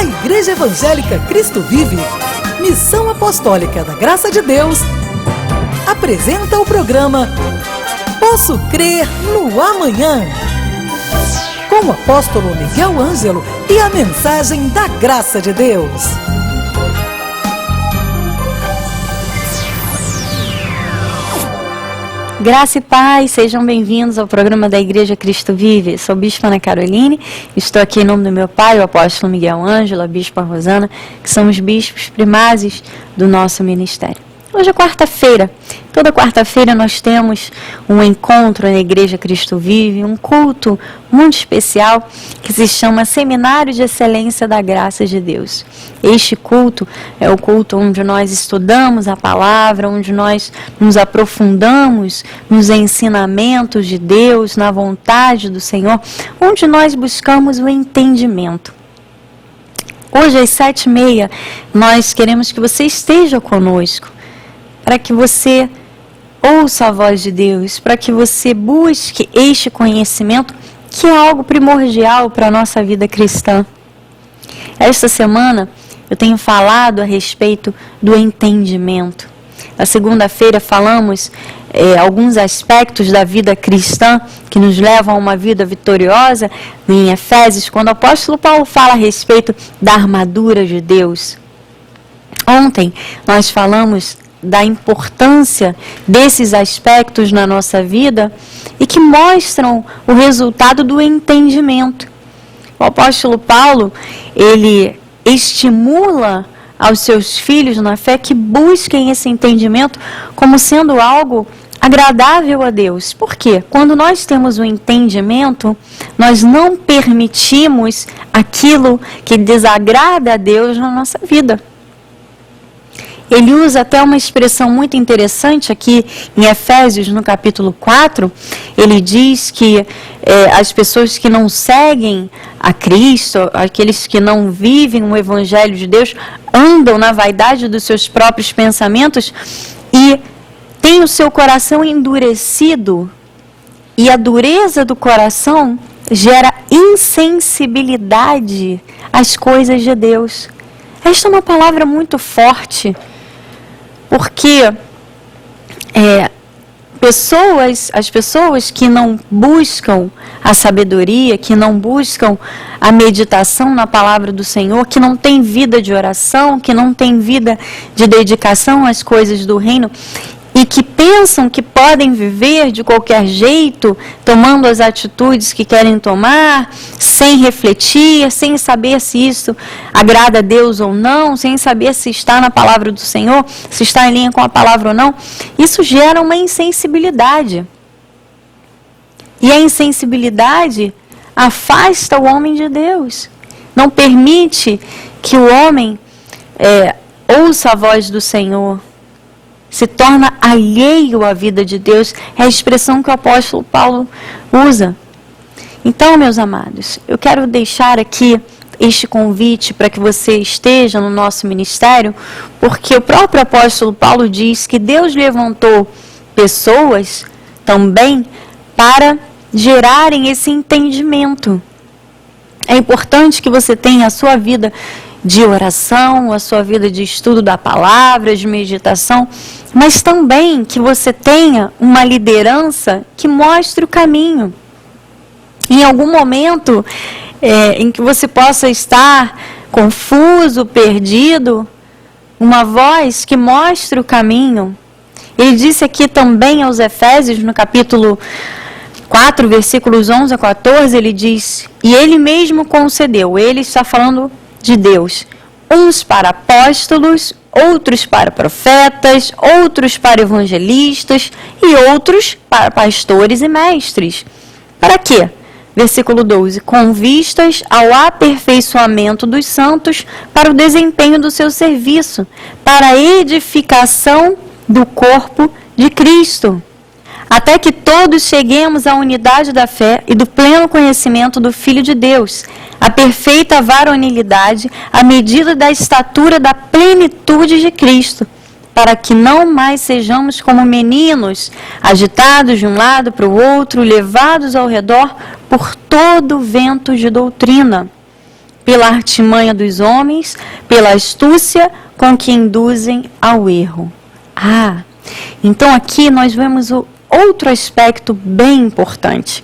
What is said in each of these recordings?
Igreja Evangélica Cristo Vive, Missão Apostólica da Graça de Deus, apresenta o programa Posso Crer no Amanhã, com o apóstolo Miguel Ângelo e a mensagem da Graça de Deus. Graça e paz, sejam bem-vindos ao programa da Igreja Cristo Vive. Sou Bispa Ana Caroline, estou aqui em nome do meu pai, o apóstolo Miguel Ângelo, a Bispa Rosana, que são os bispos primazes do nosso ministério. Hoje é quarta-feira. Toda quarta-feira nós temos um encontro na Igreja Cristo Vive, um culto muito especial que se chama Seminário de Excelência da Graça de Deus. Este culto é o culto onde nós estudamos a palavra, onde nós nos aprofundamos nos ensinamentos de Deus, na vontade do Senhor, onde nós buscamos o entendimento. Hoje às 7h30 nós queremos que você esteja conosco, para que você ouça a voz de Deus, para que você busque este conhecimento, que é algo primordial para a nossa vida cristã. Esta semana eu tenho falado a respeito do entendimento. Na segunda-feira falamos alguns aspectos da vida cristã que nos levam a uma vida vitoriosa em Efésios, quando o apóstolo Paulo fala a respeito da armadura de Deus. Ontem nós falamos da importância desses aspectos na nossa vida e que mostram o resultado do entendimento. O apóstolo Paulo, ele estimula aos seus filhos na fé que busquem esse entendimento como sendo algo agradável a Deus. Por quê? Quando nós temos o entendimento, nós não permitimos aquilo que desagrada a Deus na nossa vida. Ele usa até uma expressão muito interessante aqui em Efésios, no capítulo 4. Ele diz que as pessoas que não seguem a Cristo, aqueles que não vivem o Evangelho de Deus, andam na vaidade dos seus próprios pensamentos e têm o seu coração endurecido. E a dureza do coração gera insensibilidade às coisas de Deus. Esta é uma palavra muito forte. Porque as pessoas que não buscam a sabedoria, que não buscam a meditação na palavra do Senhor, que não têm vida de oração, que não têm vida de dedicação às coisas do reino, e que pensam que podem viver de qualquer jeito, tomando as atitudes que querem tomar, sem refletir, sem saber se isso agrada a Deus ou não, sem saber se está na palavra do Senhor, se está em linha com a palavra ou não, isso gera uma insensibilidade. E a insensibilidade afasta o homem de Deus. Não permite que o homem ouça a voz do Senhor. Se torna alheio à vida de Deus, é a expressão que o apóstolo Paulo usa. Então, meus amados, eu quero deixar aqui este convite para que você esteja no nosso ministério, porque o próprio apóstolo Paulo diz que Deus levantou pessoas também para gerarem esse entendimento. É importante que você tenha a sua vida de oração, a sua vida de estudo da palavra, de meditação, mas também que você tenha uma liderança que mostre o caminho. Em algum momento em que você possa estar confuso, perdido, uma voz que mostre o caminho. Ele disse aqui também aos Efésios, no capítulo 4, versículos 11 a 14, ele diz: e ele mesmo concedeu, ele está falando de Deus, uns para apóstolos, outros para profetas, outros para evangelistas e outros para pastores e mestres. Para quê? Versículo 12, com vistas ao aperfeiçoamento dos santos para o desempenho do seu serviço, para a edificação do corpo de Cristo, até que todos cheguemos à unidade da fé e do pleno conhecimento do Filho de Deus, a perfeita varonilidade, à medida da estatura da plenitude de Cristo, para que não mais sejamos como meninos, agitados de um lado para o outro, levados ao redor por todo o vento de doutrina, pela artimanha dos homens, pela astúcia com que induzem ao erro. Então aqui nós vemos o outro aspecto bem importante.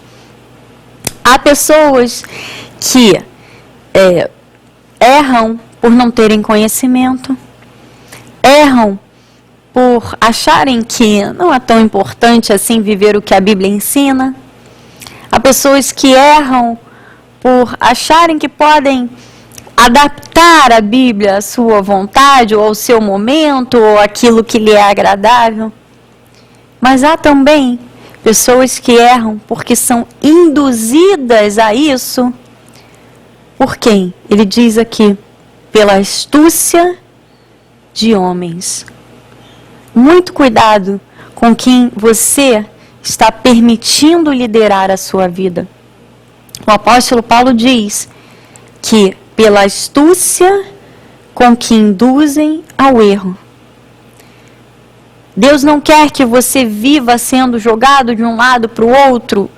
Há pessoas que erram por não terem conhecimento, erram por acharem que não é tão importante assim viver o que a Bíblia ensina. Há pessoas que erram por acharem que podem adaptar a Bíblia à sua vontade, ou ao seu momento, ou aquilo que lhe é agradável. Mas há também pessoas que erram porque são induzidas a isso. Por quem? Ele diz aqui, pela astúcia de homens. Muito cuidado com quem você está permitindo liderar a sua vida. O apóstolo Paulo diz que pela astúcia com que induzem ao erro. Deus não quer que você viva sendo jogado de um lado para o outro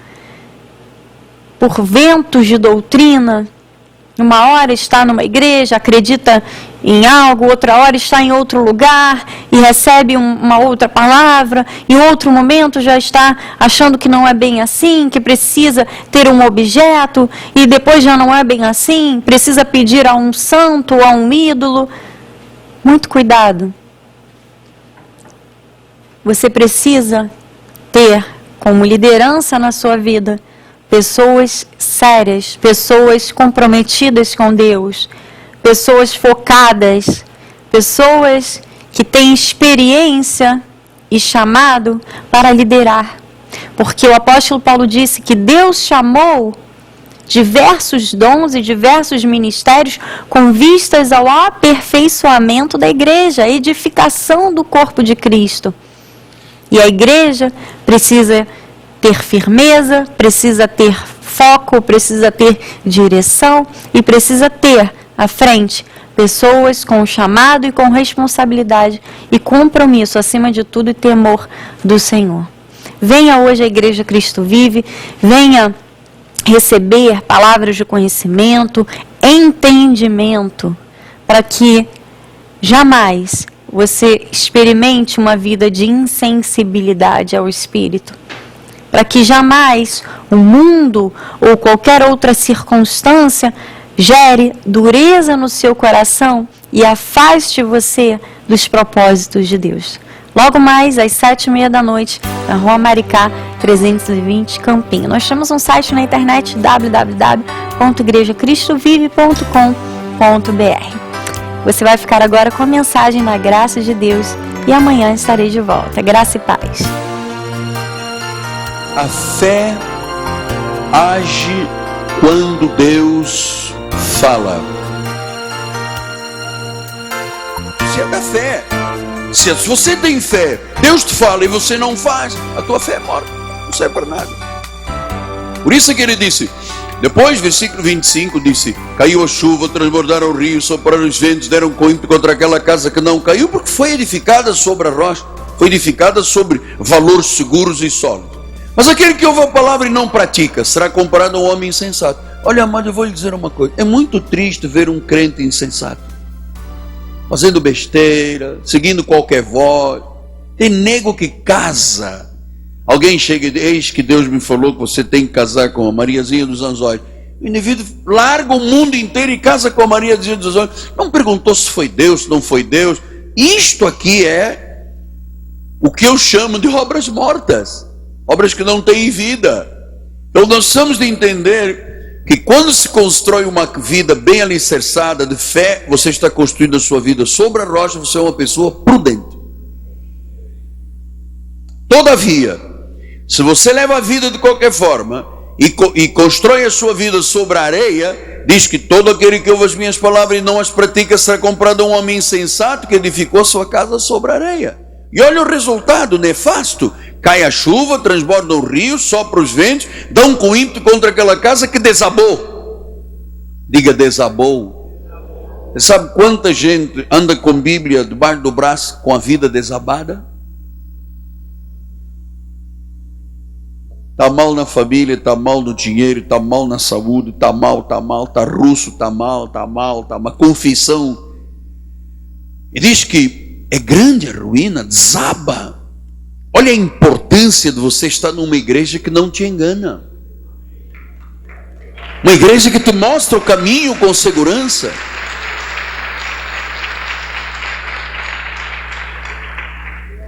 por ventos de doutrina. Uma hora está numa igreja, acredita em algo, outra hora está em outro lugar e recebe uma outra palavra, em outro momento já está achando que não é bem assim, que precisa ter um objeto e depois já não é bem assim, precisa pedir a um santo ou a um ídolo. Muito cuidado. Você precisa ter como liderança na sua vida pessoas sérias, pessoas comprometidas com Deus, pessoas focadas, pessoas que têm experiência e chamado para liderar. Porque o apóstolo Paulo disse que Deus chamou diversos dons e diversos ministérios com vistas ao aperfeiçoamento da igreja, a edificação do corpo de Cristo. E a igreja precisa ter firmeza, precisa ter foco, precisa ter direção e precisa ter à frente pessoas com chamado e com responsabilidade e compromisso, acima de tudo, e temor do Senhor. Venha hoje à Igreja Cristo Vive, venha receber palavras de conhecimento, entendimento, para que jamais você experimente uma vida de insensibilidade ao Espírito. Para que jamais o mundo ou qualquer outra circunstância gere dureza no seu coração e afaste você dos propósitos de Deus. Logo mais, às 7h30 da noite, na Rua Maricá, 320, Campinho. Nós temos um site na internet, www.igrejacristovive.com.br. Você vai ficar agora com a mensagem da graça de Deus e amanhã estarei de volta. Graça e paz. A fé age quando Deus fala. Isso é da fé. Se você tem fé, Deus te fala e você não faz, a tua fé é morta, não serve para nada. Por isso é que ele disse, depois, versículo 25, disse, caiu a chuva, transbordaram o rio, sopraram os ventos, deram com ímpeto contra aquela casa que não caiu, porque foi edificada sobre a rocha, foi edificada sobre valores seguros e sólidos. Mas aquele que ouve a palavra e não pratica, será comparado a um homem insensato. Olha, amado, eu vou lhe dizer uma coisa, é muito triste ver um crente insensato, fazendo besteira, seguindo qualquer voz. Tem nego que casa. Alguém chega e diz, eis que Deus me falou que você tem que casar com a Mariazinha dos Anzóis. O indivíduo larga o mundo inteiro e casa com a Mariazinha dos Anzóis. Não perguntou se foi Deus, se não foi Deus. Isto aqui é o que eu chamo de obras mortas. Obras que não têm vida. Então nós precisamos de entender que quando se constrói uma vida bem alicerçada de fé, você está construindo a sua vida sobre a rocha, você é uma pessoa prudente. Todavia, se você leva a vida de qualquer forma e constrói a sua vida sobre a areia, diz que todo aquele que ouve as minhas palavras e não as pratica será comparado a um homem insensato que edificou a sua casa sobre a areia. E olha o resultado nefasto. Cai a chuva, transborda o rio, sopra os ventos, dão com ímpeto contra aquela casa que desabou. Diga, desabou. Você sabe quanta gente anda com Bíblia debaixo do braço com a vida desabada? Está mal na família, está mal no dinheiro, está mal na saúde, está mal, está russo, está mal, confissão. E diz que é grande a ruína, desaba. Olha a importância de você estar numa igreja que não te engana. Uma igreja que te mostra o caminho com segurança.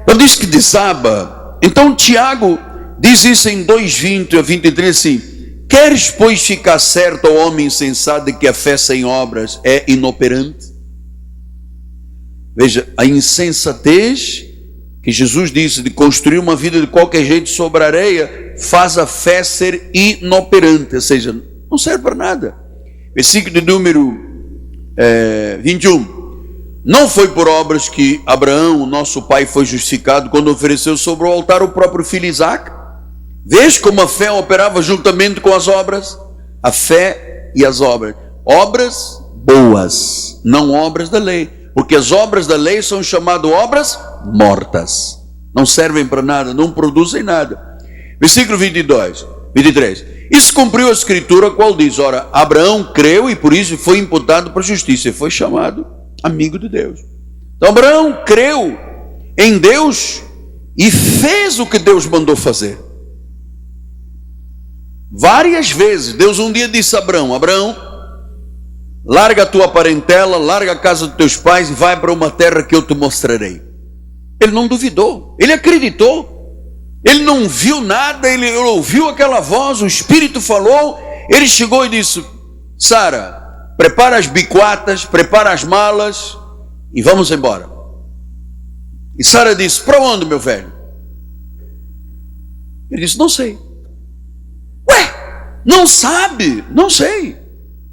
Então diz que desaba. Então Tiago diz isso em 2:20 a 23 assim: queres, pois, ficar certo, ó homem insensato, de que a fé sem obras é inoperante? Veja, a insensatez que Jesus disse de construir uma vida de qualquer jeito sobre a areia faz a fé ser inoperante, ou seja, não serve para nada. Versículo de número 21. Não foi por obras que Abraão, o nosso pai, foi justificado quando ofereceu sobre o altar o próprio filho Isaque. Vês como a fé operava juntamente com as obras? A fé e as obras. Obras boas, não obras da lei. Porque as obras da lei são chamadas obras mortas. Não servem para nada, não produzem nada. Versículo 23. Isso cumpriu a escritura, qual diz: ora, Abraão creu e por isso foi imputado para a justiça. E foi chamado amigo de Deus. Então Abraão creu em Deus e fez o que Deus mandou fazer. Várias vezes, Deus um dia disse a Abraão: Abraão, larga a tua parentela, larga a casa dos teus pais e vai para uma terra que eu te mostrarei. Ele não duvidou, ele acreditou. Ele não viu nada, ele ouviu aquela voz, o Espírito falou. Ele chegou e disse: Sara, prepara as biquatas, prepara as malas e vamos embora. E Sara disse: para onde, meu velho? Ele disse: não sei. Ué, não sabe? Não sei.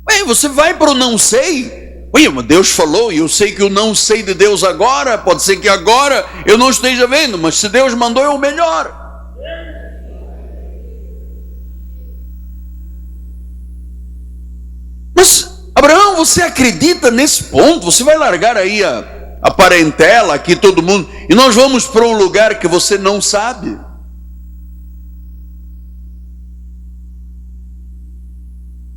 Ué, você vai para o não sei? Ué, mas Deus falou e eu sei que o não sei de Deus agora, pode ser que agora eu não esteja vendo, mas se Deus mandou é o melhor. Mas Abraão, você acredita nesse ponto? Você vai largar aí a parentela, aqui todo mundo, e nós vamos para um lugar que você não sabe?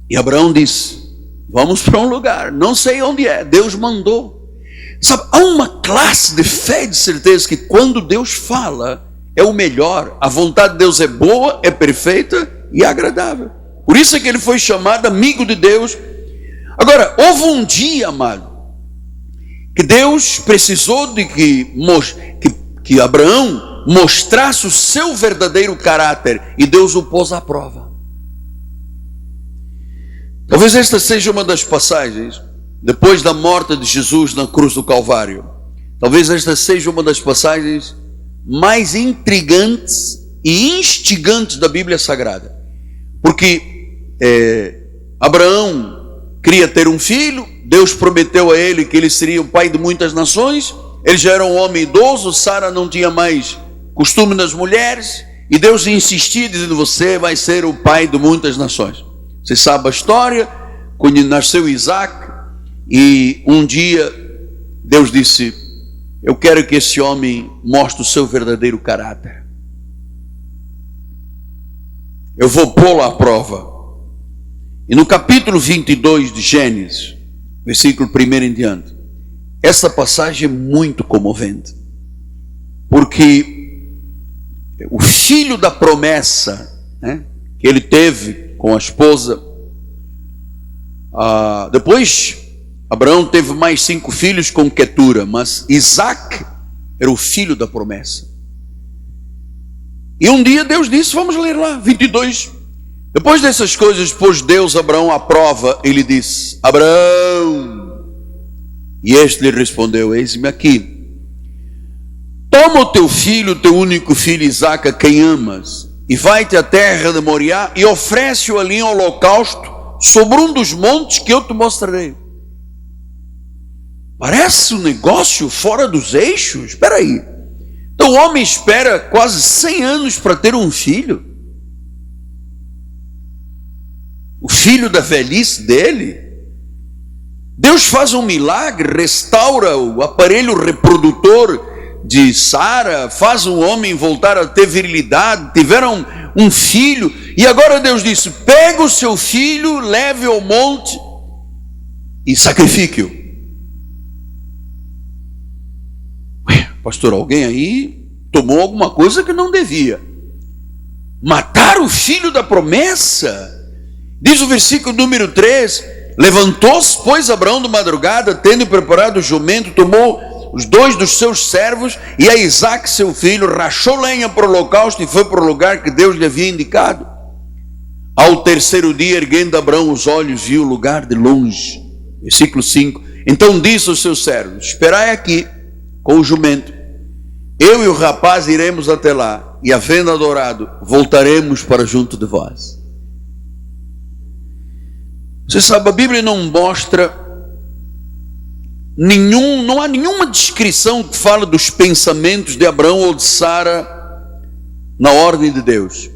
E Abraão disse: vamos para um lugar, não sei onde é, Deus mandou. Sabe, há uma classe de fé e de certeza que quando Deus fala, é o melhor. A vontade de Deus é boa, é perfeita e agradável. Por isso é que ele foi chamado amigo de Deus. Agora, houve um dia, amado, que Deus precisou de que Abraão mostrasse o seu verdadeiro caráter, e Deus o pôs à prova. Talvez esta seja uma das passagens, depois da morte de Jesus na cruz do Calvário, talvez esta seja uma das passagens mais intrigantes e instigantes da Bíblia Sagrada. Porque Abraão queria ter um filho, Deus prometeu a ele que ele seria o pai de muitas nações. Ele já era um homem idoso, Sara não tinha mais costume das mulheres, e Deus insistia dizendo: você vai ser o pai de muitas nações. Você sabe a história, quando nasceu Isaque, e um dia Deus disse: eu quero que esse homem mostre o seu verdadeiro caráter. Eu vou pô-lo à prova. E no capítulo 22 de Gênesis, versículo 1 em diante, essa passagem é muito comovente, porque o filho da promessa, né, que ele teve com a esposa, depois Abraão teve mais 5 filhos com Quetura, mas Isaque era o filho da promessa. E um dia Deus disse, vamos ler lá, 22. Depois dessas coisas, pôs Deus Abraão à prova, ele disse: Abraão, e este lhe respondeu: eis-me aqui. Toma o teu filho, teu único filho Isaque, a quem amas, e vai-te à terra de Moriá, e oferece-o ali em holocausto, sobre um dos montes que eu te mostrarei. Parece um negócio fora dos eixos. Espera aí. Então o homem espera quase 100 anos para ter um filho. O filho da velhice dele. Deus faz um milagre, restaura o aparelho reprodutor de Sara faz um homem voltar a ter virilidade, tiveram um filho, e agora Deus disse: pega o seu filho, leve ao monte e sacrifique-o. Pastor, alguém aí tomou alguma coisa que não devia. Matar o filho da promessa? Diz o versículo número 3: levantou-se, pois, Abraão de madrugada, tendo preparado o jumento, tomou os 2 dos seus servos e a Isaque seu filho, rachou lenha para o holocausto e foi para o lugar que Deus lhe havia indicado. Ao terceiro dia, erguendo Abraão os olhos, viu o lugar de longe. Versículo 5: então disse aos seus servos: esperai aqui com o jumento, eu e o rapaz iremos até lá, e havendo adorado, voltaremos para junto de vós. Você sabe, a Bíblia não mostra não há nenhuma descrição que fala dos pensamentos de Abraão ou de Sara na ordem de Deus.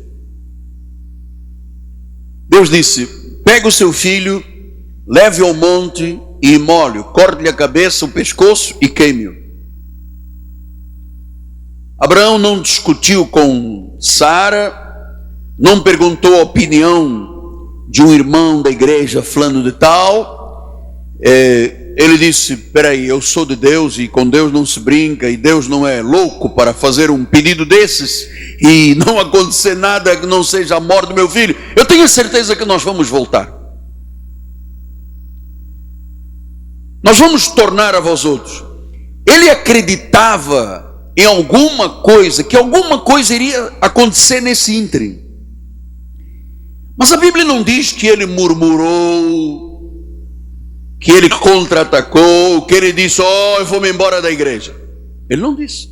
Deus disse: pega o seu filho, leve-o ao monte e imole-o, corte-lhe a cabeça, o pescoço e queime-o. Abraão não discutiu com Sara, não perguntou a opinião de um irmão da igreja fulano de tal. Ele disse: peraí, eu sou de Deus e com Deus não se brinca, e Deus não é louco para fazer um pedido desses e não acontecer nada que não seja a morte do meu filho. Eu tenho certeza que nós vamos voltar. Nós vamos tornar a vós outros. Ele acreditava em alguma coisa, que alguma coisa iria acontecer nesse ínterim. Mas a Bíblia não diz que ele murmurou, que ele contra-atacou, que ele disse: eu vou-me embora da igreja. Ele não disse.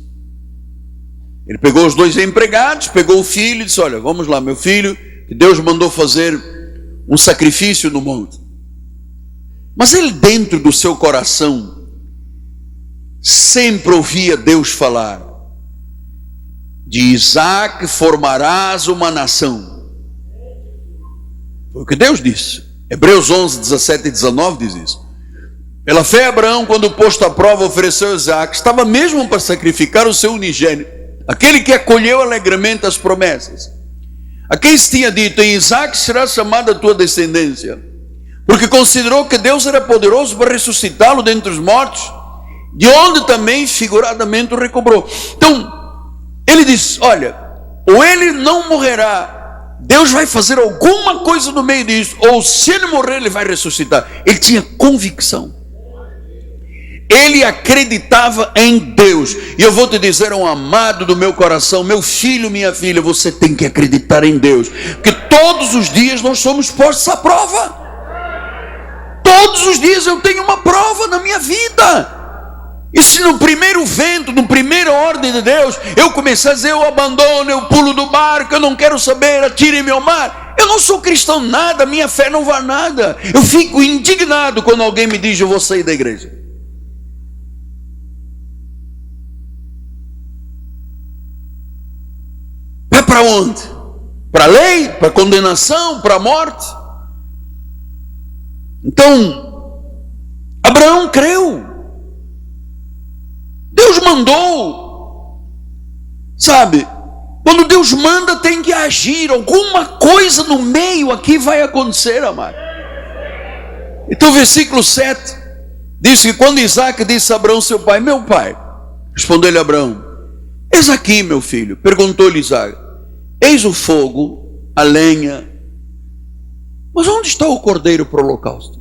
Ele pegou os 2 empregados, pegou o filho e disse: olha, vamos lá, meu filho, que Deus mandou fazer um sacrifício no monte. Mas ele, dentro do seu coração, sempre ouvia Deus falar: de Isaque formarás uma nação. Foi o que Deus disse. Hebreus 11, 17 e 19 diz isso. Pela fé, Abraão, quando posto à prova, ofereceu Isaque. Estava mesmo para sacrificar o seu unigênito, aquele que acolheu alegremente as promessas. A quem se tinha dito: em Isaque será chamada a tua descendência, porque considerou que Deus era poderoso para ressuscitá-lo dentre os mortos, de onde também figuradamente o recobrou. Então, ele diz: olha, ou ele não morrerá, Deus vai fazer alguma coisa no meio disso, ou se ele morrer, ele vai ressuscitar. Ele tinha convicção. Ele acreditava em Deus. E eu vou te dizer, um amado do meu coração, meu filho, minha filha, você tem que acreditar em Deus, porque todos os dias nós somos postos à prova. Todos os dias eu tenho uma prova na minha vida. E se no primeiro vento, na primeira ordem de Deus, eu começar a dizer: eu abandono, eu pulo do barco, eu não quero saber, atire-me ao mar, eu não sou cristão nada, minha fé não vale nada. Eu fico indignado quando alguém me diz: eu vou sair da igreja. Vai para onde? Para a lei? Para a condenação? Para a morte? Então, Abraão creu. Deus mandou. Sabe, quando Deus manda, tem que agir. Alguma coisa no meio aqui vai acontecer, amado. Então o versículo 7 diz que quando Isaque disse a Abraão seu pai: meu pai, respondeu-lhe Abraão: eis aqui, meu filho. Perguntou-lhe Isaque: eis o fogo, a lenha, mas onde está o cordeiro para o holocausto?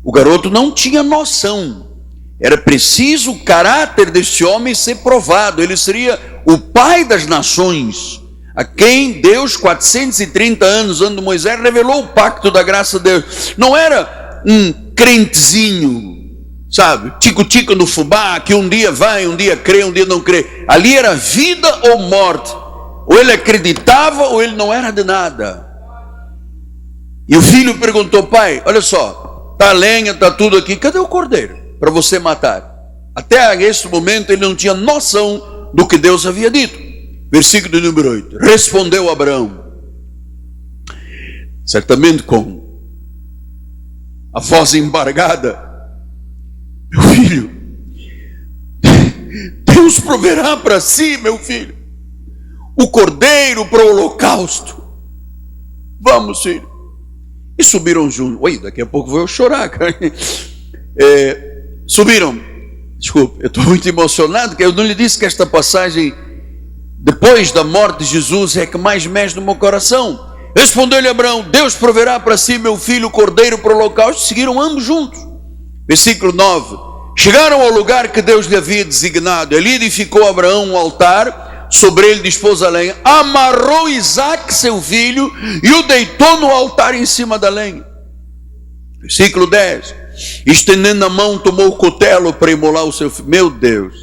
O garoto não tinha noção. Era preciso o caráter desse homem ser provado. Ele seria o pai das nações, a quem Deus, 430 anos antes de Moisés, revelou o pacto da graça de Deus. Não era um crentezinho, sabe, tico-tico no fubá, que um dia vai, um dia crê, um dia não crê. Ali era vida ou morte. Ou ele acreditava ou ele não era de nada. E o filho perguntou: pai, olha só, está a lenha, está tudo aqui, cadê o cordeiro para você matar? Até esse momento ele não tinha noção do que Deus havia dito. Versículo número 8. Respondeu Abraão, certamente com a voz embargada: meu filho, Deus proverá para si, meu filho, o cordeiro para o holocausto. Vamos, filho. E subiram juntos. Oi, daqui a pouco vou eu chorar, cara. Subiram. Desculpe, eu estou muito emocionado, que eu não lhe disse que esta passagem, depois da morte de Jesus, é que mais mexe no meu coração. Respondeu-lhe Abraão: Deus proverá para si, meu filho, o cordeiro para o holocausto. Seguiram ambos juntos. Versículo 9. Chegaram ao lugar que Deus lhe havia designado. Ali edificou Abraão um altar, sobre ele dispôs a lenha, amarrou Isaque, seu filho, e o deitou no altar em cima da lenha. Versículo 10. Estendendo a mão, tomou o cutelo para imolar o seu filho. Meu Deus.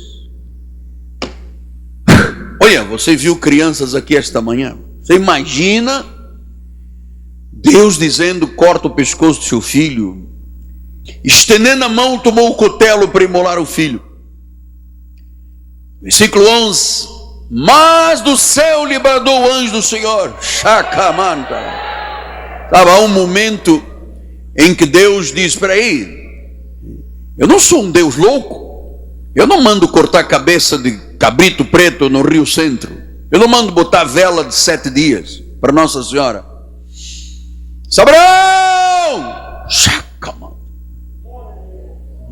Olha, você viu crianças aqui esta manhã? Você imagina Deus dizendo: corta o pescoço do seu filho. Estendendo a mão, tomou o cutelo para imolar o filho. Versículo 11. Mas do céu lhe bradou o anjo do Senhor. Chacamanta. Estava um momento em que Deus diz: espera aí, eu não sou um Deus louco. Eu não mando cortar a cabeça de cabrito preto no Rio Centro. Eu não mando botar vela de 7 dias para Nossa Senhora. Abraão! Chacamanta.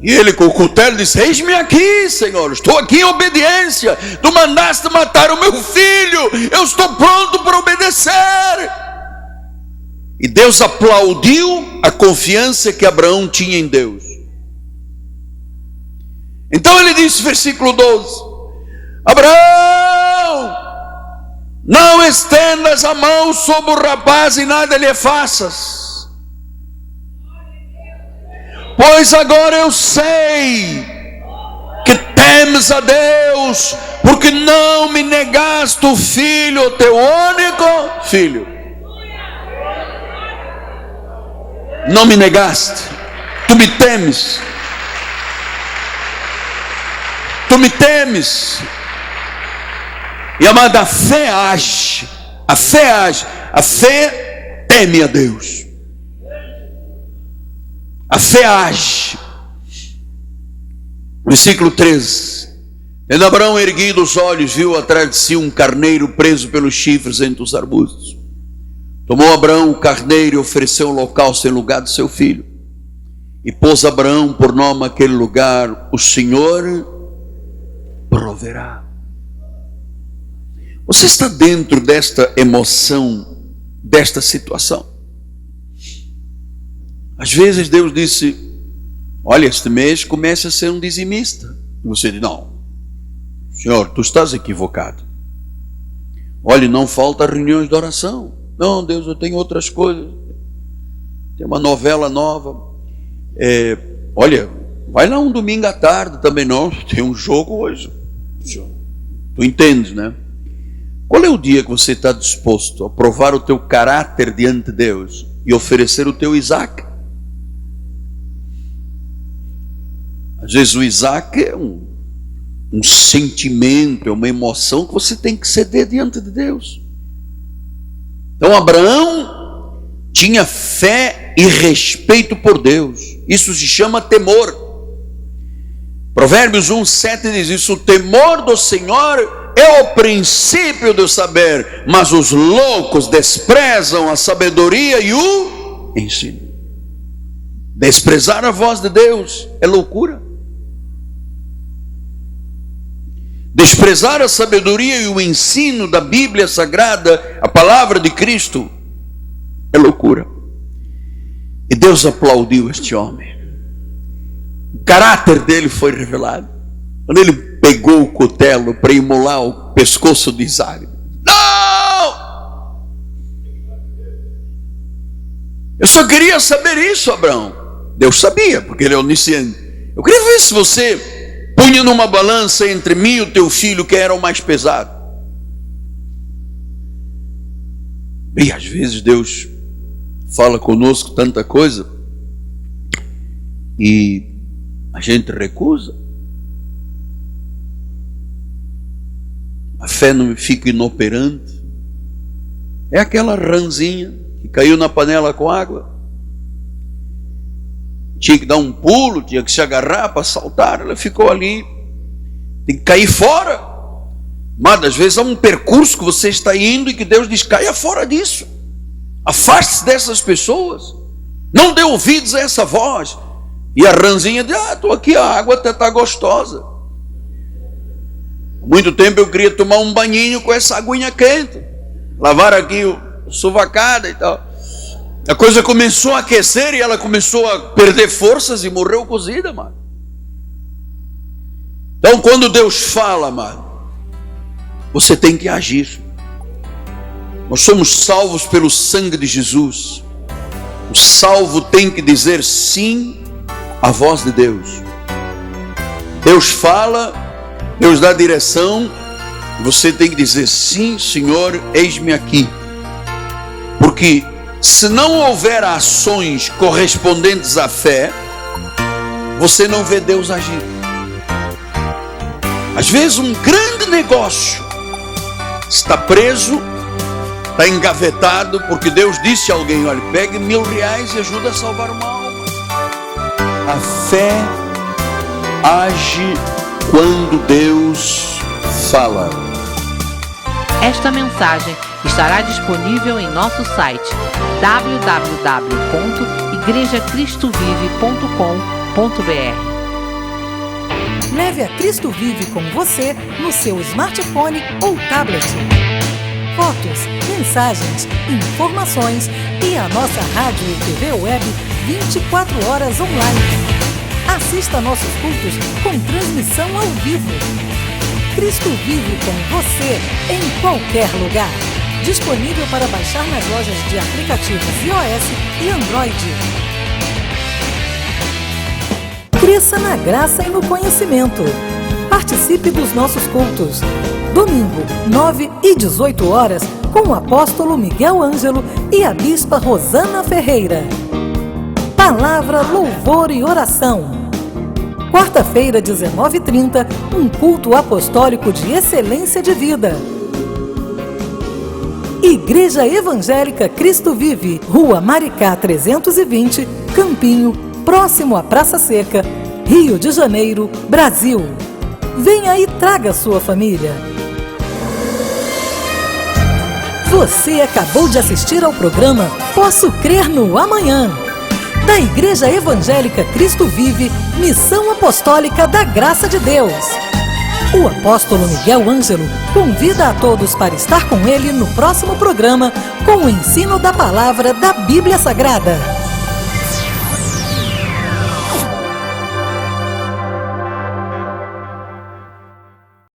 E ele com o cutelo disse: eis-me aqui, Senhor, estou aqui em obediência. Tu mandaste matar o meu filho, eu estou pronto para obedecer. E Deus aplaudiu a confiança que Abraão tinha em Deus. Então ele disse, versículo 12: Abraão, não estendas a mão sobre o rapaz e nada lhe faças, pois agora eu sei que temes a Deus, porque não me negaste o filho, o teu único filho. Não me negaste, tu me temes. Tu me temes. E amada, a fé age. A fé age. A fé teme a Deus. A fé age. Versículo 13. Tendo Abraão erguido os olhos, viu atrás de si um carneiro preso pelos chifres entre os arbustos. Tomou Abraão o carneiro e ofereceu o holocausto em lugar de seu filho. E pôs Abraão por nome aquele lugar: o Senhor proverá. Você está dentro desta emoção, desta situação? Às vezes Deus disse: olha, este mês comece a ser um dizimista. E você diz: não, Senhor, tu estás equivocado. Olha, não falta reuniões de oração. Não, Deus, eu tenho outras coisas. Tem uma novela nova. Olha, vai lá um domingo à tarde também. Não, tem um jogo hoje. Tu entendes, né? Qual é o dia que você está disposto a provar o teu caráter diante de Deus e oferecer o teu Isaque? Às vezes o Isaque é um sentimento, é uma emoção que você tem que ceder diante de Deus. Então Abraão tinha fé e respeito por Deus. Isso se chama temor. Provérbios 1:7 diz isso: o temor do Senhor é o princípio do saber, mas os loucos desprezam a sabedoria e o ensino. Desprezar a voz de Deus é loucura. Desprezar a sabedoria e o ensino da Bíblia Sagrada, a palavra de Cristo, é loucura. E Deus aplaudiu este homem. O caráter dele foi revelado. Quando ele pegou o cutelo para imolar o pescoço de Isaque. Não! Eu só queria saber isso, Abraão. Deus sabia, porque ele é onisciente. Eu queria ver se você punha numa balança entre mim e o teu filho, que era o mais pesado. E às vezes Deus fala conosco tanta coisa e a gente recusa. A fé não fica inoperante. É aquela rãzinha que caiu na panela com água. Tinha que dar um pulo, tinha que se agarrar para saltar. Ela ficou ali tem que cair fora. Mas às vezes há um percurso que você está indo e que Deus diz: caia fora disso. Afaste-se dessas pessoas. Não dê ouvidos a essa voz. E a ranzinha diz: estou aqui, a água até está gostosa. Há muito tempo eu queria tomar um banhinho com essa aguinha quente, lavar aqui o sovacada e tal. A coisa começou a aquecer e ela começou a perder forças e morreu cozida, mano. Então quando Deus fala, mano, você tem que agir. Nós somos salvos pelo sangue de Jesus. O salvo tem que dizer sim à voz de Deus. Deus fala, Deus dá direção, você tem que dizer: sim, Senhor, eis-me aqui. Porque se não houver ações correspondentes à fé, você não vê Deus agir. Às vezes um grande negócio está preso, está engavetado, porque Deus disse a alguém: olha, pegue R$1000 e ajuda a salvar uma alma. A fé age quando Deus fala. Esta mensagem estará disponível em nosso site www.igrejacristovive.com.br. Leve a Cristo Vive com você no seu smartphone ou tablet. Fotos, mensagens, informações e a nossa rádio e TV web 24 horas online. Assista nossos cultos com transmissão ao vivo. Cristo Vive com você em qualquer lugar. Disponível para baixar nas lojas de aplicativos iOS e Android. Cresça na graça e no conhecimento. Participe dos nossos cultos. Domingo, 9 e 18 horas, com o apóstolo Miguel Ângelo e a bispa Rosana Ferreira. Palavra, louvor e oração. Quarta-feira, 19h30, um culto apostólico de excelência de vida. Igreja Evangélica Cristo Vive, Rua Maricá 320, Campinho, próximo à Praça Seca, Rio de Janeiro, Brasil. Venha e traga sua família. Você acabou de assistir ao programa Posso Crer no Amanhã, da Igreja Evangélica Cristo Vive, Missão Apostólica da Graça de Deus. O apóstolo Miguel Ângelo convida a todos para estar com ele no próximo programa com o ensino da palavra da Bíblia Sagrada.